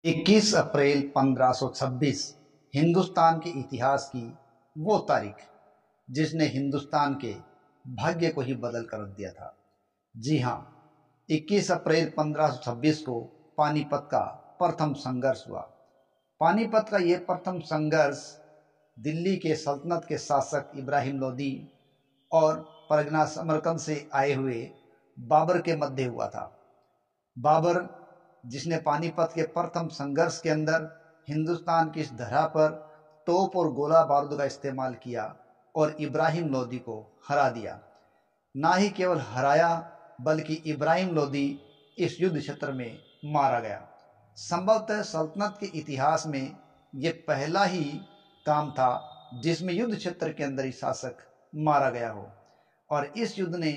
21 अप्रैल 1526 हिंदुस्तान के इतिहास की वो तारीख जिसने हिंदुस्तान के भाग्य को ही बदल कर रख दिया था। जी हाँ, 21 अप्रैल 1526 को पानीपत का प्रथम संघर्ष हुआ। पानीपत का ये प्रथम संघर्ष दिल्ली के सल्तनत के शासक इब्राहिम लोदी और परगना समरकंद से आए हुए बाबर के मध्य हुआ था। बाबर, जिसने पानीपत के प्रथम संघर्ष के अंदर हिंदुस्तान की इस धरा पर तोप और गोला बारूद का इस्तेमाल किया और इब्राहिम लोदी को हरा दिया। ना ही केवल हराया बल्कि इब्राहिम लोदी इस युद्ध क्षेत्र में मारा गया। संभवतः सल्तनत के इतिहास में यह पहला ही काम था जिसमें युद्ध क्षेत्र के अंदर ही शासक मारा गया हो, और इस युद्ध ने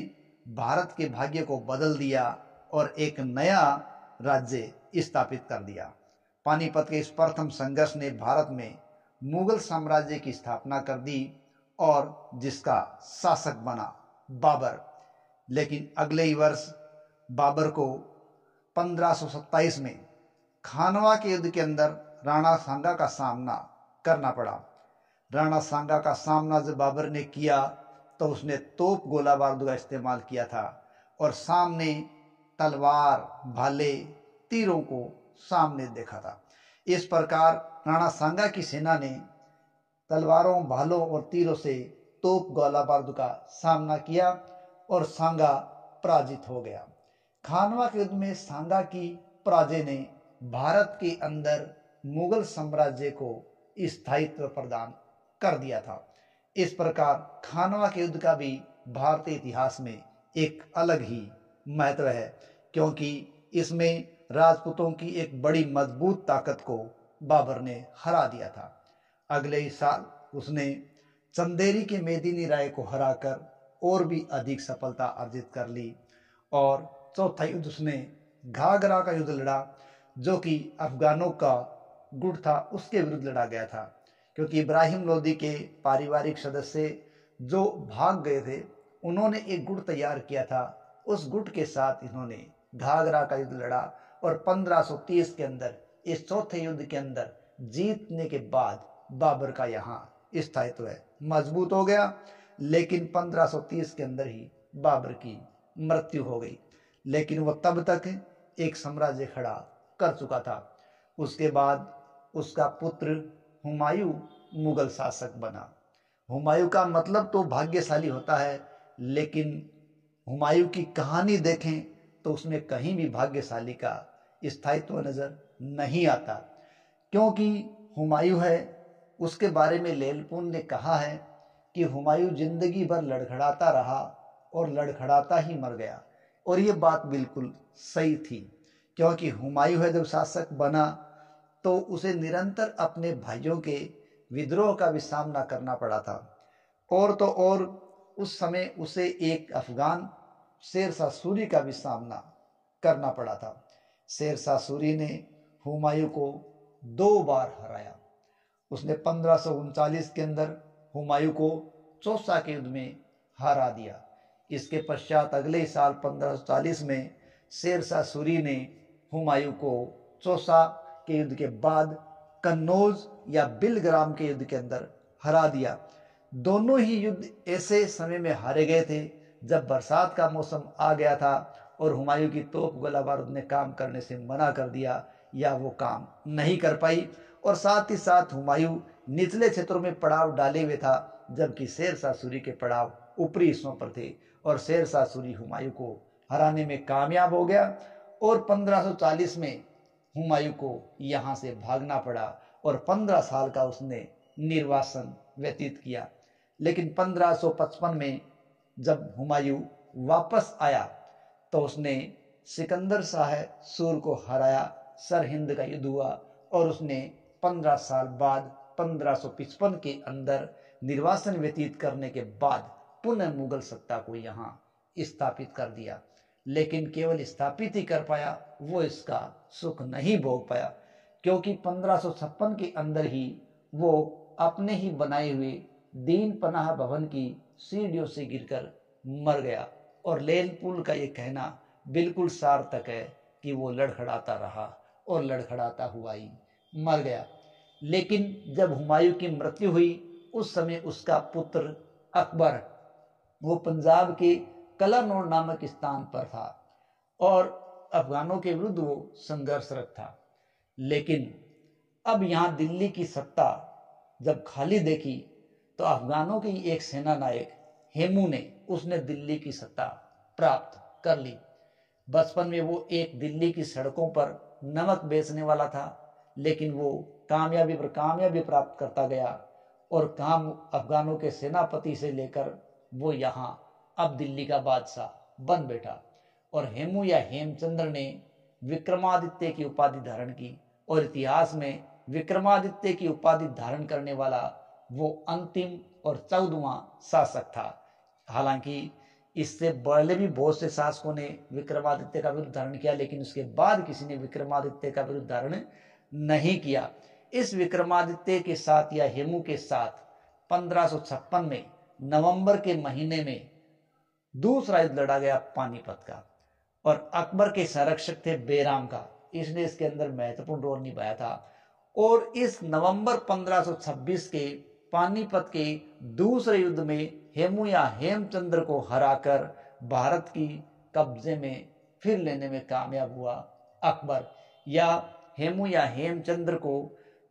भारत के भाग्य को बदल दिया और एक नया राज्य स्थापित कर दिया। पानीपत के इस प्रथम संघर्ष ने भारत में मुगल साम्राज्य की स्थापना कर दी और जिसका शासक बना बाबर। लेकिन अगले ही वर्ष बाबर को 1527 में खानवा के युद्ध के अंदर राणा सांगा का सामना करना पड़ा। राणा सांगा का सामना जब बाबर ने किया तो उसने तोप गोला बारूद का इस्तेमाल किया था और सामने तलवार, भाले, तीरों को सामने देखा था। इस प्रकार राणा सांगा की सेना ने तलवारों, भालों और तीरों से तोप गोला बारूद का सामना किया और सांगा पराजित हो गया। खानवा के युद्ध में सांगा की पराजय ने भारत के अंदर मुगल साम्राज्य को स्थायित्व प्रदान कर दिया था। इस प्रकार खानवा के युद्ध का भी भारतीय इतिहास में एक अलग ही महत्व है, क्योंकि इसमें राजपूतों की एक बड़ी मजबूत ताकत को बाबर ने हरा दिया था। अगले ही साल उसने चंदेरी के मेदिनी राय को हराकर और भी अधिक सफलता अर्जित कर ली और चौथा युद्ध उसने घाघरा का युद्ध लड़ा, जो कि अफगानों का गुट था उसके विरुद्ध लड़ा गया था। क्योंकि इब्राहिम लोदी के पारिवारिक सदस्य जो भाग गए थे, उन्होंने एक गुट तैयार किया था। उस गुट के साथ इन्होंने घाघरा का युद्ध लड़ा और 1530 के अंदर इस चौथे युद्ध के अंदर जीतने के बाद बाबर का यहाँ स्थायित्व मजबूत हो गया। लेकिन 1530 के अंदर ही बाबर की मृत्यु हो गई। लेकिन वह तब तक एक साम्राज्य खड़ा कर चुका था। उसके बाद उसका पुत्र हुमायूं मुगल शासक बना। हुमायूं का मतलब तो भाग्यशाली होता है, लेकिन हुमायूं की कहानी देखें तो उसमें कहीं भी भाग्यशाली का स्थायित्व नजर नहीं आता। क्योंकि हुमायूं है, उसके बारे में लेलपुन ने कहा है कि हुमायूं जिंदगी भर लड़खड़ाता रहा और लड़खड़ाता ही मर गया, और ये बात बिल्कुल सही थी। क्योंकि हुमायूं है जब शासक बना तो उसे निरंतर अपने भाइयों के विद्रोह का भी सामना करना पड़ा था, और तो और उस समय उसे एक अफगान शेरशाह सूरी का भी सामना करना पड़ा था। शेरशाह सूरी ने हुमायूं को 2 बार हराया। उसने 1539 के अंदर हुमायूं को चौसा के युद्ध में हरा दिया। इसके पश्चात अगले साल 1540 में शेरशाह सूरी ने हुमायूं को चौसा के युद्ध के बाद कन्नौज या बिलग्राम के युद्ध के अंदर हरा दिया। दोनों ही युद्ध ऐसे समय में हारे गए थे जब बरसात का मौसम आ गया था और हुमायूं की तोप गोला बारूद ने काम करने से मना कर दिया या वो काम नहीं कर पाई। और साथ ही साथ हुमायूं निचले क्षेत्रों में पड़ाव डाले हुए था, जबकि शेरशाह सूरी के पड़ाव ऊपरी हिस्सों पर थे, और शेरशाह सूरी हुमायूं को हराने में कामयाब हो गया। और 1540 में हुमायूं को यहाँ से भागना पड़ा और 15 साल का उसने निर्वासन व्यतीत किया। लेकिन 1555 में जब हुमायूं वापस आया तो उसने सिकंदर शाह सूर को हराया। सरहिंद का युद्ध हुआ और उसने 15 साल बाद 1555 के अंदर निर्वासन व्यतीत करने के बाद पुनः मुगल सत्ता को यहाँ स्थापित कर दिया। लेकिन केवल स्थापित ही कर पाया, वो इसका सुख नहीं भोग पाया, क्योंकि 1556 के अंदर ही वो अपने ही बनाए हुए दीन पनाह भवन की सीढ़ियों से गिरकर मर गया। और लेलपुल का ये कहना बिल्कुल सार्थक है कि वो लड़खड़ाता रहा और लड़खड़ाता हुआ ही मर गया। लेकिन जब हुमायूं की मृत्यु हुई उस समय उसका पुत्र अकबर वो पंजाब के कलानौर नामक स्थान पर था और अफगानों के विरुद्ध वो संघर्षरत था। लेकिन अब यहाँ दिल्ली की सत्ता जब खाली देखी तो अफगानों की एक सेना नायक हेमू ने उसने दिल्ली की सत्ता प्राप्त कर ली। बचपन में वो एक दिल्ली की सड़कों पर नमक बेचने वाला था, लेकिन वो कामयाबी पर कामयाबी प्राप्त करता गया और काम अफगानों के सेनापति से लेकर वो यहाँ अब दिल्ली का बादशाह बन बैठा। और हेमू या हेमचंद्र ने विक्रमादित्य की उपाधि धारण की और इतिहास में विक्रमादित्य की उपाधि धारण करने वाला वो अंतिम और 14वां शासक था। हालांकि इससे पहले भी बहुत से शासकों ने विक्रमादित्य का विरुद्ध धारण किया, लेकिन उसके बाद किसी ने विक्रमादित्य का विरुद्ध धारण नहीं किया। इस विक्रमादित्य के साथ या हेमू के साथ 1556 में नवंबर के महीने में दूसरा युद्ध लड़ा गया पानीपत का, और अकबर के संरक्षक थे बेराम का, इसने इसके अंदर महत्वपूर्ण रोल निभाया था। और इस नवंबर 1526 के पानीपत के दूसरे युद्ध में हेमू या हेमचंद्र को हराकर भारत की कब्जे में फिर लेने में कामयाब हुआ अकबर। या हेमू या हेमचंद्र को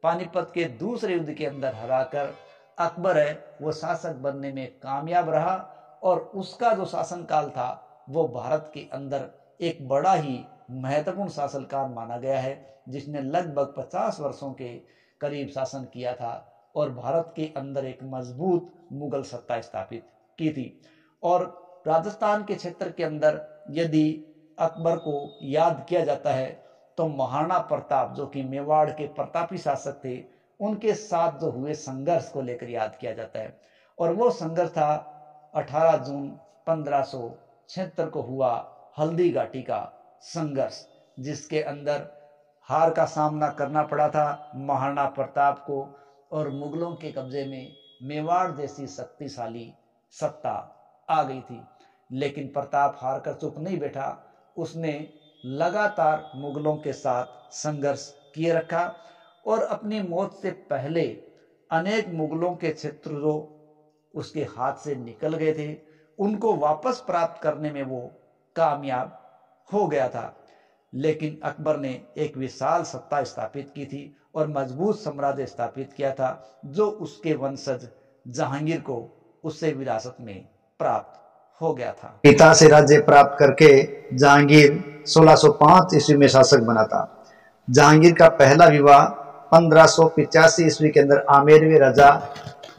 पानीपत के दूसरे युद्ध के अंदर हराकर अकबर है वो शासक बनने में कामयाब रहा, और उसका जो शासनकाल था वो भारत के अंदर एक बड़ा ही महत्वपूर्ण शासनकाल माना गया है, जिसने लगभग 50 वर्षों के करीब शासन किया था और भारत के अंदर एक मजबूत मुगल सत्ता स्थापित की थी। और राजस्थान के क्षेत्र के अंदर यदि अकबर को याद किया जाता है तो महाराणा प्रताप जो कि मेवाड़ के प्रतापी शासक थे उनके साथ जो हुए संघर्ष को लेकर याद किया जाता है। और वो संघर्ष था 18 जून 1576 को हुआ हल्दी घाटी का संघर्ष, जिसके अंदर हार का सामना करना पड़ा था महाराणा प्रताप को, और मुगलों के कब्जे में मेवाड़ जैसी शक्तिशाली सत्ता आ गई थी। लेकिन प्रताप हार कर चुप नहीं बैठा, उसने लगातार मुगलों के साथ संघर्ष किए रखा और अपनी मौत से पहले अनेक मुगलों के क्षेत्र जो उसके हाथ से निकल गए थे उनको वापस प्राप्त करने में वो कामयाब हो गया था। लेकिन अकबर ने एक विशाल सत्ता स्थापित की थी और मजबूत साम्राज्य स्थापित किया था, जो उसके वंशज जहांगीर को उससे विरासत में प्राप्त हो गया था। पिता से राज्य प्राप्त करके जहांगीर 1605 ईस्वी में शासक बना था। जहांगीर का पहला विवाह 1585 ईस्वी के अंदर आमेरवे राजा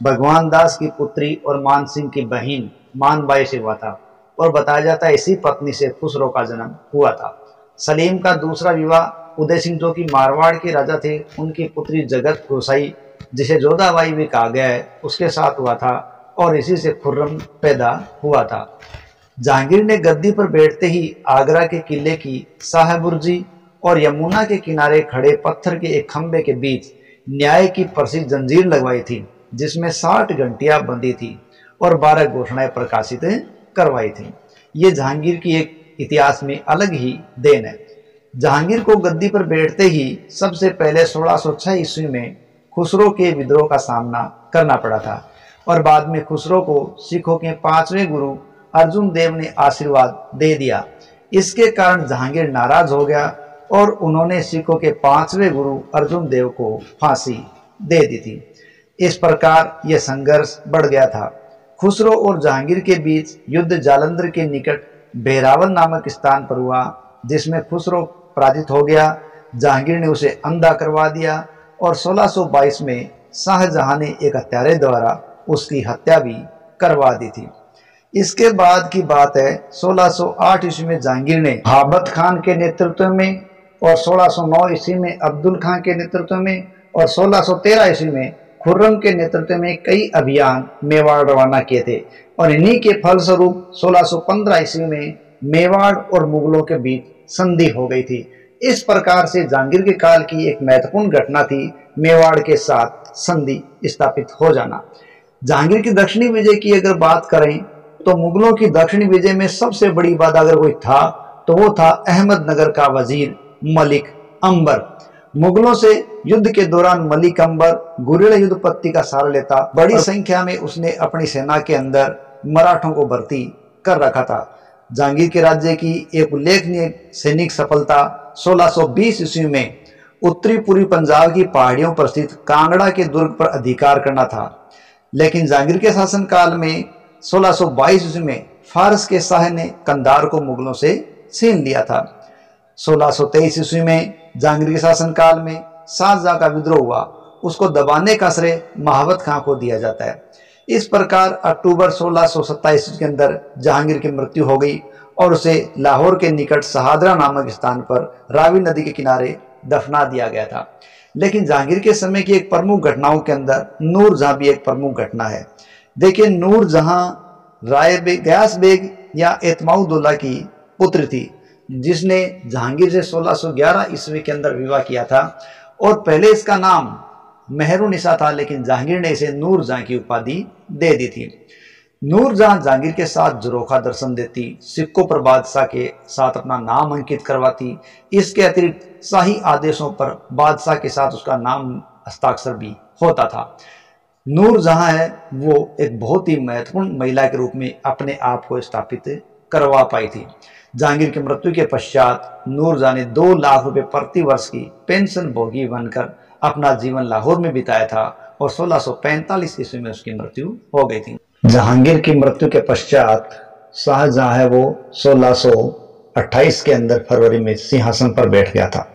भगवान दास की पुत्री और मान सिंह की बहन मानबाई से हुआ था, और बताया जाता है इसी पत्नी से खुसरो का जन्म हुआ था। सलीम का दूसरा विवाह उदय सिंह जो कि मारवाड़ के राजा थे उनकी पुत्री जगत गोसाई जिसे जोधाबाई भी कहा गया है उसके साथ हुआ था, और इसी से खुर्रम पैदा हुआ था। जहांगीर ने गद्दी पर बैठते ही आगरा के किले की शाहबुर्जी और यमुना के किनारे खड़े पत्थर के एक खंबे के बीच न्याय की प्रसिद्ध जंजीर लगवाई थी, जिसमें 60 घंटियां बंधी थी और 12 घोषणाएं प्रकाशित करवाई थी। ये जहांगीर की एक इतिहास में अलग ही देन है। जहांगीर को गद्दी पर बैठते ही सबसे पहले 1606 ईस्वी में खुसरो के विद्रोह का सामना करना पड़ा था, और बाद में खुसरो को सिखों के 5वें गुरु अर्जुन देव ने आशीर्वाद दे दिया। इसके कारण जहांगीर नाराज हो गया और उन्होंने सिखों के 5वें गुरु अर्जुन देव को फांसी दे दी थी। इस प्रकार यह संघर्ष बढ़ गया था। खुसरो और जहांगीर के बीच युद्ध जालंधर के निकट बहरावल नामक स्थान पर हुआ, जिसमें खुसरो पराजित हो गया। जहांगीर ने उसे अंधा करवा दिया और 1622 में शाहजहां ने एक हत्यारे द्वारा उसकी हत्या भी करवा दी थी। इसके बाद की बात है 1608 ईस्वी में जहांगीर ने हाबत खान के नेतृत्व में और 1609 ईस्वी में अब्दुल खान के नेतृत्व में और 1613 ईस्वी में खुर्रम के नेतृत्व में कई अभियान मेवाड़ रवाना किए थे, और इन्हीं के फलस्वरूप 1615 ईस्वी में मेवाड़ और मुगलों के बीच संधि हो गई थी। इस प्रकार से जहांगीर के काल की एक महत्वपूर्ण घटना थी मेवाड़ के साथ संधि स्थापित हो जाना। जहांगीर की दक्षिणी विजय की अगर बात करें तो मुगलों की दक्षिणी विजय में सबसे बड़ी बात अगर कोई था तो वो था अहमदनगर का वजीर मलिक अंबर। मुगलों से युद्ध के दौरान मलिक अंबर गुरिल्ला युद्ध पद्धति का सहारा लेता बड़ी संख्या में उसने अपनी सेना के अंदर मराठों को भर्ती कर रखा था। जहांगीर के राज्य की एक उल्लेखनीय सैनिक सफलता 1620 ईस्वी में उत्तरी पूर्वी पंजाब की पहाड़ियों पर स्थित कांगड़ा के दुर्ग पर अधिकार करना था। लेकिन जहांगीर के शासनकाल में 1622 ईस्वी में फारस के शाह ने कंधार को मुगलों से छीन लिया था। 1623 ईस्वी में जहांगीर के शासनकाल में शाहजहां का विद्रोह हुआ, उसको दबाने का श्रेय महाबत खां को दिया जाता है। इस प्रकार अक्टूबर 1627 के अंदर जहांगीर की मृत्यु हो गई और उसे लाहौर के निकट शहादरा नामक स्थान पर रावी नदी के किनारे दफना दिया गया था। लेकिन जहांगीर के समय की एक प्रमुख घटनाओं के अंदर नूरजहां भी एक प्रमुख घटना है। देखिए, नूरजहां राय गयास बेग या एतमाउद्दौला की पुत्र थी, जिसने जहांगीर से 1611 ईस्वी के अंदर विवाह किया था और पहले इसका नाम मेहरुनिसा था, लेकिन जहांगीर ने इसे नूरजहां की उपाधि दे दी थी। नूरजहां जहांगीर के साथ झरोखा दर्शन देती, सिक्कों पर बादशाह के साथ अपना नाम अंकित करवाती। इसके अतिरिक्त शाही आदेशों पर बादशाह के साथ उसका नाम हस्ताक्षर भी होता था। नूरजहां है वो एक बहुत ही महत्वपूर्ण महिला के रूप में अपने आप को स्थापित करवा पाई थी। जहांगीर की मृत्यु के पश्चात नूरजहां ने 2 लाख रुपए प्रति वर्ष की पेंशन भोगी बनकर अपना जीवन लाहौर में बिताया था और 1645 ईस्वी में उसकी मृत्यु हो गई थी। जहांगीर की मृत्यु के पश्चात शाहजहां है वो 1628 के अंदर फरवरी में सिंहासन पर बैठ गया था।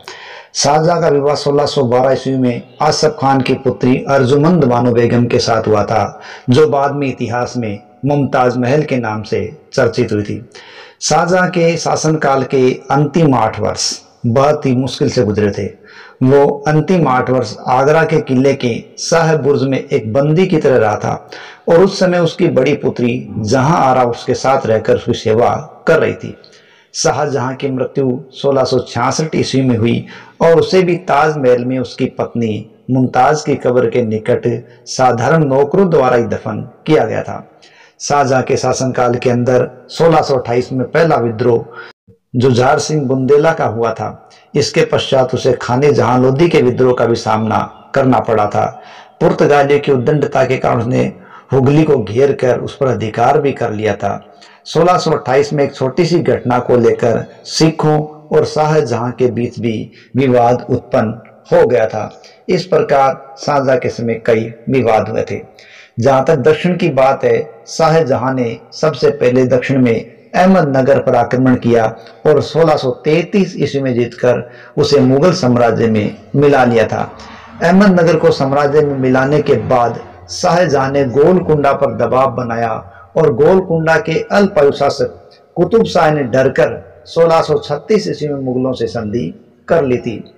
शाहजहां का विवाह 1612 ईस्वी में आसफ खान की पुत्री अर्जुमंद बानो बेगम के साथ हुआ था, जो बाद में इतिहास में मुमताज महल के नाम से चर्चित हुई थी। शाहजहां के शासनकाल के अंतिम 8 वर्ष बहुत ही मुश्किल से गुजरे थे। वो अंतिम 8 वर्ष आगरा के किले के शाह बुर्ज में एक बंदी की तरह रहा था और उस समय उसकी बड़ी पुत्री जहां आरा उसके साथ रहकर उसकी सेवा कर रही थी। शाहजहां की मृत्यु 1666 ईस्वी में हुई और उसे भी ताजमहल में उसकी पत्नी मुमताज की कब्र के निकट साधारण नौकरों द्वारा ही दफन किया गया था। शाहजहां के शासनकाल के अंदर 1628 में पहला विद्रोह जुझार सिंह बुंदेला का हुआ था। इसके पश्चात उसे खाने जहां लोधी के विद्रोह का भी सामना करना पड़ा था। पुर्तगालियों की उद्दंडता के कारण उसने हुगली को घेर कर उस पर अधिकार भी कर लिया था। 1628 में एक छोटी सी घटना को लेकर सिखों और शाहजहां के बीच भी विवाद उत्पन्न हो गया था। इस प्रकार शाहजहां के समय कई विवाद हुए थे। जहां तक दक्षिण की बात है, शाहजहां ने सबसे पहले दक्षिण में अहमदनगर पर आक्रमण किया और 1633 ईस्वी में जीतकर उसे मुगल साम्राज्य में मिला लिया था। अहमदनगर को साम्राज्य में मिलाने के बाद शाहजहां ने गोलकुंडा पर दबाव बनाया और गोलकुंडा के अल्पायु शासक कुतुब शाह ने डरकर 1636 ईस्वी में मुगलों से संधि कर ली थी।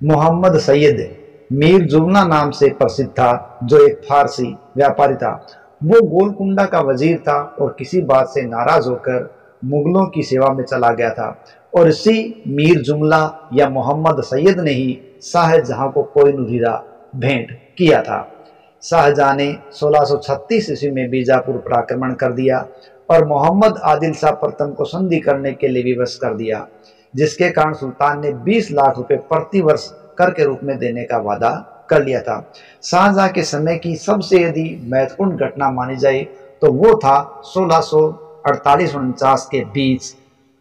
मोहम्मद सैयद मीर जुमला नाम से प्रसिद्ध था, जो एक फारसी व्यापारी था। वो गोलकुंडा का वजीर था और किसी बात से नाराज होकर मुगलों की सेवा में चला गया था और इसी मीर जुमला या मोहम्मद सैयद ने ही शाहजहां को कोहिनूर हीरा भेंट किया था। शाहजहां ने 1636 ईस्वी में बीजापुर पर आक्रमण कर दिया और मोहम्मद आदिल शाह प्रथम को संधि करने के लिए विवश कर दिया, जिसके कारण सुल्तान ने 20 लाख रुपए प्रति वर्ष कर के रूप में देने का वादा कर लिया था। शाहजहां के समय की सबसे यदि महत्वपूर्ण घटना मानी जाए तो वो था 1648-49 के बीच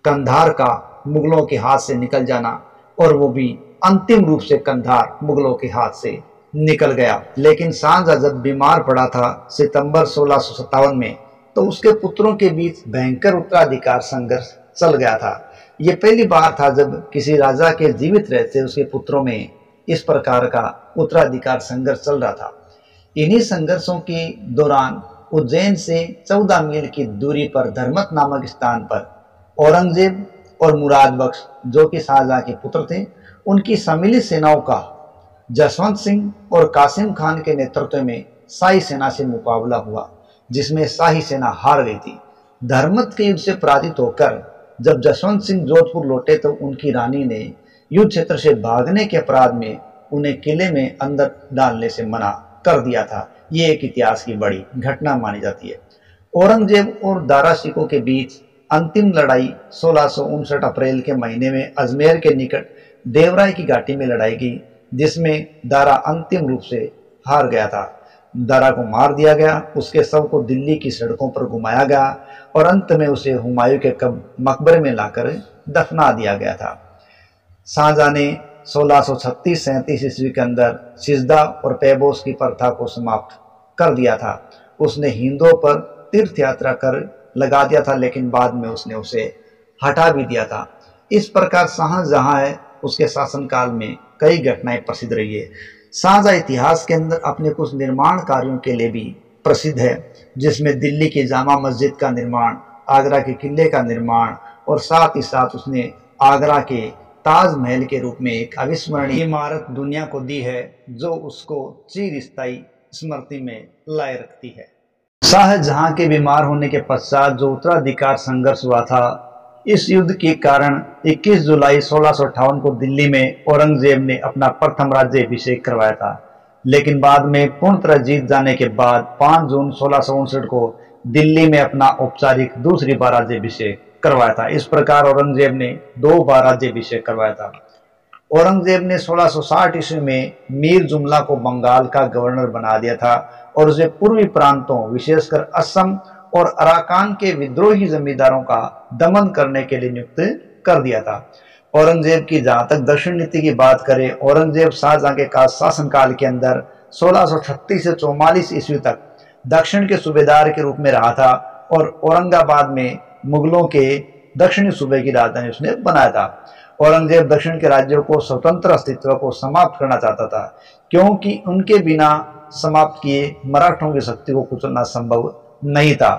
कंधार का मुगलों के हाथ से निकल जाना, और वो भी अंतिम रूप से कंधार मुगलों के हाथ से निकल गया। लेकिन शाहजहां जब बीमार पड़ा था सितंबर 1657 में, तो उसके पुत्रों के बीच भयंकर उत्तराधिकार संघर्ष चल गया था। ये पहली बार था जब किसी राजा के जीवित रहते उसके पुत्रों में इस प्रकार का उत्तराधिकार संघर्ष चल रहा था। इन्हीं संघर्षों के दौरान उज्जैन से 14 मील की दूरी पर धर्मत नामक स्थान पर औरंगजेब और मुराद बख्श, जो कि शाहजहां के पुत्र थे, उनकी सम्मिलित सेनाओं का जसवंत सिंह और कासिम खान के नेतृत्व में शाही सेना से मुकाबला हुआ, जिसमें शाही सेना हार गई थी। धर्मत के युद्ध से पराजित होकर जब जसवंत सिंह जोधपुर लौटे तो उनकी रानी ने युद्ध क्षेत्र से भागने के अपराध में उन्हें किले में अंदर डालने से मना कर दिया था। ये एक इतिहास की बड़ी घटना मानी जाती है। औरंगजेब और दारा सिखों के बीच अंतिम लड़ाई 1659 अप्रैल के महीने में अजमेर के निकट देवराय की घाटी में लड़ाई की, जिसमें दारा अंतिम रूप से हार गया था। दारा को मार दिया गया, उसके शव को दिल्ली की सड़कों पर घुमाया गया और अंत में उसे हुमायूं के मकबरे में लाकर दफना दिया गया था। शाहजहां ने 1636-37 ईस्वी के अंदर सिजदा और पैबोस की प्रथा को समाप्त कर दिया था। उसने हिंदुओं पर तीर्थ यात्रा कर लगा दिया था, लेकिन बाद में उसने उसे हटा भी दिया था। इस प्रकार शाहजहां है उसके शासनकाल में कई घटनाएं प्रसिद्ध रही है। शाहजहां इतिहास के अंदर अपने कुछ निर्माण कार्यों के लिए भी प्रसिद्ध है, जिसमें दिल्ली की जामा मस्जिद का निर्माण, आगरा के किले का निर्माण और साथ ही साथ उसने आगरा के ताजमहल के रूप में एक अविस्मरणीय इमारत दुनिया को दी है, जो उसको चिरस्थायी स्मृति में लाए रखती है। शाहजहां के बीमार होने के पश्चात जो उत्तराधिकार संघर्ष हुआ था, इस युद्ध के कारण 21 जुलाई 1658 को दिल्ली में औरंगजेब ने अपना प्रथम राज्याभिषेक करवाया था, लेकिन बाद में पूर्ण तरह जीत जाने के बाद 5 जून 1659 को दिल्ली में अपना औपचारिक दूसरी बार राज्याभिषेक करवाया था। इस प्रकार औरंगजेब ने 2 बार राज्याभिषेक करवाया था। औरंगजेब ने 1660 ईस्वी में मीर जुमला को बंगाल का गवर्नर बना दिया था और उसे पूर्वी प्रांतों, विशेषकर असम और अराकान के विद्रोही जमींदारों का दमन करने के लिए नियुक्त कर दिया था। औरंगजेब की जहां तक दक्षिण नीति की बात करें, औरंगजेब शाहजहां के शासनकाल के अंदर 1636 से 44 ईस्वी तक दक्षिण के सूबेदार के रूप में रहा था और औरंगाबाद में मुगलों के दक्षिणी सूबे की राजधानी उसने बनाया था। औरंगजेब दक्षिण के राज्यों को स्वतंत्र अस्तित्व को समाप्त करना चाहता था, क्योंकि उनके बिना समाप्त किए मराठों की शक्ति को कुचलना संभव नहीं था।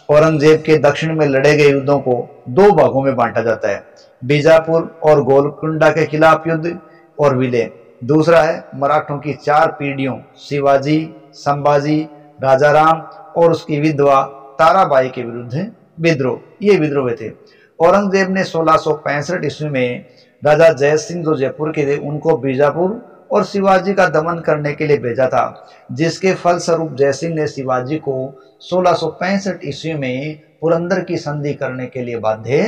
औरंगजेब के दक्षिण में लड़े गए युद्धों को 2 भागों में बांटा जाता है, बीजापुर और गोलकुंडा के खिलाफ युद्ध और विलय। दूसरा है मराठों की 4 पीढ़ियों, शिवाजी, संभाजी, राजाराम और उसकी विधवा ताराबाई के विरुद्ध विद्रोह। ये विद्रोह थे। औरंगजेब ने 1665 ईस्वी में राजा जय सिंह जो जयपुर के थे, उनको बीजापुर और शिवाजी का दमन करने के लिए भेजा था, जिसके फलस्वरूप जयसिंह ने शिवाजी को 1665 ईस्वी में पुरंदर की संधि करने के लिए बाध्य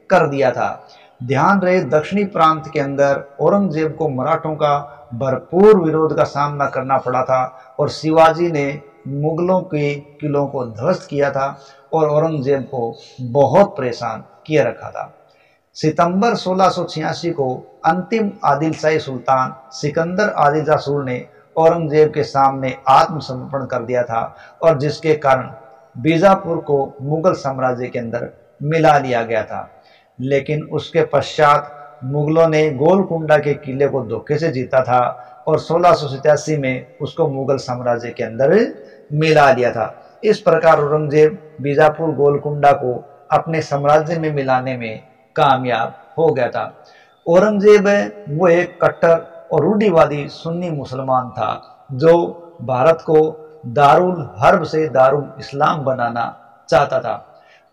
कर दिया था। ध्यान रहे, दक्षिणी प्रांत के अंदर औरंगजेब को मराठों का भरपूर विरोध का सामना करना पड़ा था और शिवाजी ने मुगलों के किलों को ध्वस्त किया था और औरंगजेब को बहुत परेशान किया रखा था। सितंबर 1686 को अंतिम आदिलशाही सुल्तान सिकंदर आदिलशाह सूर ने औरंगजेब के सामने आत्मसमर्पण कर दिया था और जिसके कारण बीजापुर को मुगल साम्राज्य के अंदर मिला लिया गया था। लेकिन उसके पश्चात मुगलों ने गोलकुंडा के किले को धोखे से जीता था और 1687 में उसको मुगल साम्राज्य के अंदर मिला लिया था। इस प्रकार औरंगजेब बीजापुर गोलकुंडा को अपने साम्राज्य में मिलाने में कामयाब हो गया था। औरंगजेब वो एक कट्टर और रूढ़िवादी सुन्नी मुसलमान था जो भारत को दारुल हर्ब से दारुल इस्लाम बनाना चाहता था।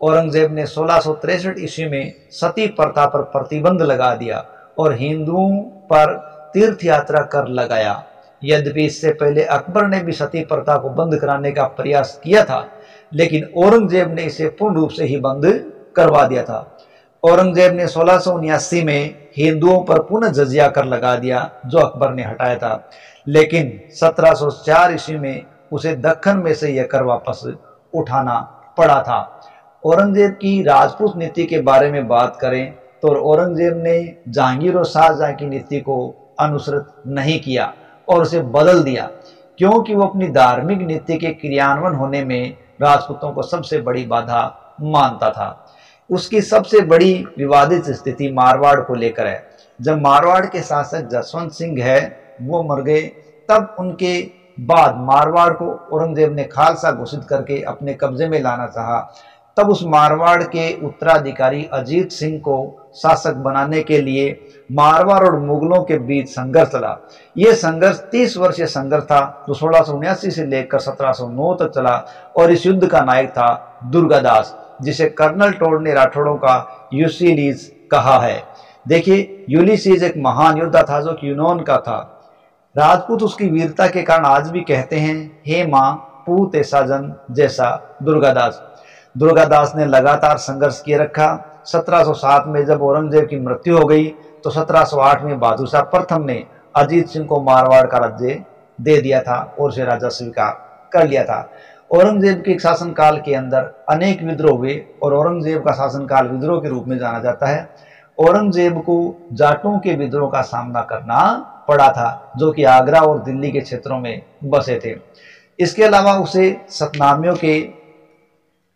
औरंगजेब ने 1663 ईस्वी में सती प्रथा पर प्रतिबंध लगा दिया और हिंदुओं पर तीर्थ यात्रा कर लगाया। यद्यपि इससे पहले अकबर ने भी सती प्रथा को बंद कराने का प्रयास किया था, लेकिन औरंगजेब ने इसे पूर्ण रूप से ही बंद करवा दिया था। औरंगजेब ने 1679 में हिंदुओं पर पुनः जजिया कर लगा दिया, जो अकबर ने हटाया था, लेकिन 1704 ईस्वी में उसे दक्कन में से यह कर वापस उठाना पड़ा था। औरंगजेब की राजपूत नीति के बारे में बात करें तो औरंगजेब ने जहांगीर और शाहजहां की नीति को अनुसृत नहीं किया और उसे बदल दिया, क्योंकि वो अपनी धार्मिक नीति के क्रियान्वयन होने में राजपूतों को सबसे बड़ी बाधा मानता था। उसकी सबसे बड़ी विवादित स्थिति मारवाड़ को लेकर है। जब मारवाड़ के शासक जसवंत सिंह है वो मर गए, तब उनके बाद मारवाड़ को औरंगजेब ने खालसा घोषित करके अपने कब्जे में लाना चाहा। तब उस मारवाड़ के उत्तराधिकारी अजीत सिंह को शासक बनाने के लिए मारवाड़ और मुगलों के बीच संघर्ष चला। यह संघर्ष 30 वर्षीय संघर्ष था, जो 1679 से लेकर 1709 तक चला और इस युद्ध का नायक था दुर्गादास, जिसे कर्नल टोड ने राठौड़ों का यूलिसीज कहा है। देखिए, यूलिसीज एक महान योद्धा था जो कि यूनान का था। राजपूत उसकी वीरता के कारण आज भी कहते हैं, हे मां पूत ऐसा जन जैसा दुर्गादास। दुर्गादास ने लगातार संघर्ष किए रखा। 1707 में जब औरंगजेब की मृत्यु हो गई तो 1708 में बहादुर शाह प्रथम ने अजीत सिंह को मारवाड़ का राज्य दे दिया था और उसे राजा स्वीकार कर लिया था। औरंगजेब के शासनकाल के अंदर अनेक विद्रोह हुए और औरंगजेब का शासनकाल विद्रोह के रूप में जाना जाता है। औरंगजेब को जाटों के विद्रोह का सामना करना पड़ा था, जो कि आगरा और दिल्ली के क्षेत्रों में बसे थे। इसके अलावा उसे सतनामियों के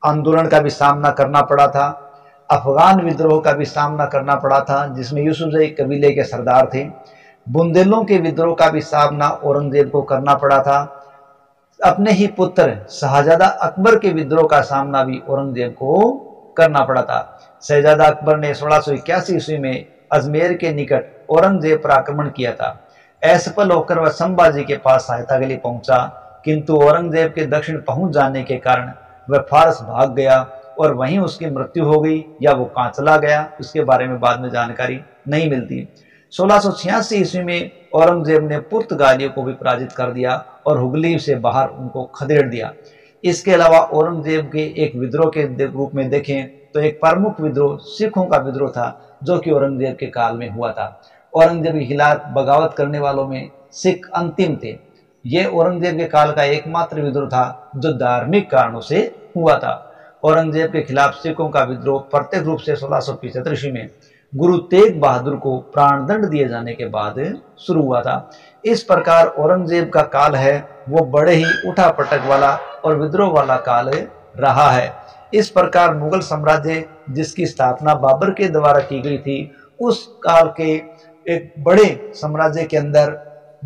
आंदोलन का भी सामना करना पड़ा था, अफगान विद्रोह का भी सामना करना पड़ा था, जिसमें यूसुफजई कबीले के सरदार थे। बुंदेलों के विद्रोह का भी सामना औरंगजेब को करना पड़ा था। अपने ही पुत्र शहजादा अकबर के विद्रोह का सामना भी औरंगजेब को करना पड़ा था। शहजादा अकबर ने 1681 ईस्वी में अजमेर के निकट औरंगजेब पर आक्रमण किया था। असफल होकर वह संभाजी के पास सहायता के लिए पहुंचा, किंतु औरंगजेब के दक्षिण पहुंच जाने के कारण वह फारस भाग गया और वहीं उसकी मृत्यु हो गई, या वो कहां चला गया उसके बारे में बाद में जानकारी नहीं मिलती। 1686 ईस्वी में औरंगजेब ने पुर्तगालियों को भी पराजित कर दिया और हुगली से बाहर उनको खदेड़ दिया। इसके अलावा औरंगजेब के एक विद्रोह के रूप में देखें तो एक प्रमुख विद्रोह सिखों का विद्रोह था, जो कि औरंगजेब के काल में हुआ था। औरंगजेब के खिलाफ बगावत करने वालों में सिख अंतिम थे। यह औरंगजेब के काल का एकमात्र विद्रोह था जो धार्मिक कारणों से हुआ था। औरंगजेब के खिलाफ सिखों का विद्रोह प्रत्यक्ष रूप से 1675 ईस्वी में गुरु तेग बहादुर को प्राणदंड दिए जाने के बाद शुरू हुआ था। इस प्रकार औरंगजेब का काल है वो बड़े ही उठापटक वाला और विद्रोह वाला काल रहा है। इस प्रकार मुगल साम्राज्य जिसकी स्थापना बाबर के द्वारा की गई थी, उस काल के एक बड़े साम्राज्य के अंदर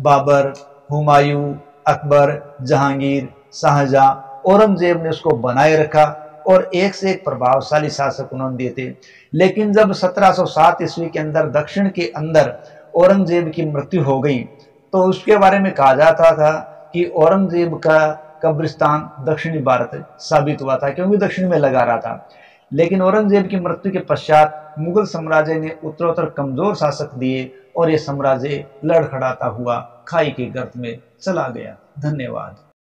बाबर, हुमायूं, अकबर, जहांगीर, शाहजहां, औरंगजेब ने उसको बनाए रखा और एक से एक प्रभावशाली शासक उन्होंने दिए थे। लेकिन जब 1707 ईस्वी के अंदर दक्षिण के अंदर औरंगजेब की मृत्यु हो गई, तो उसके बारे में कहा जाता था कि औरंगजेब का कब्रिस्तान दक्षिणी भारत साबित हुआ था, क्योंकि दक्षिण में लगा रहा था। लेकिन औरंगजेब की मृत्यु के पश्चात मुगल साम्राज्य ने उत्तरोत्तर कमजोर शासक दिए और यह साम्राज्य लड़खड़ाता हुआ खाई के गर्त में चला गया। धन्यवाद।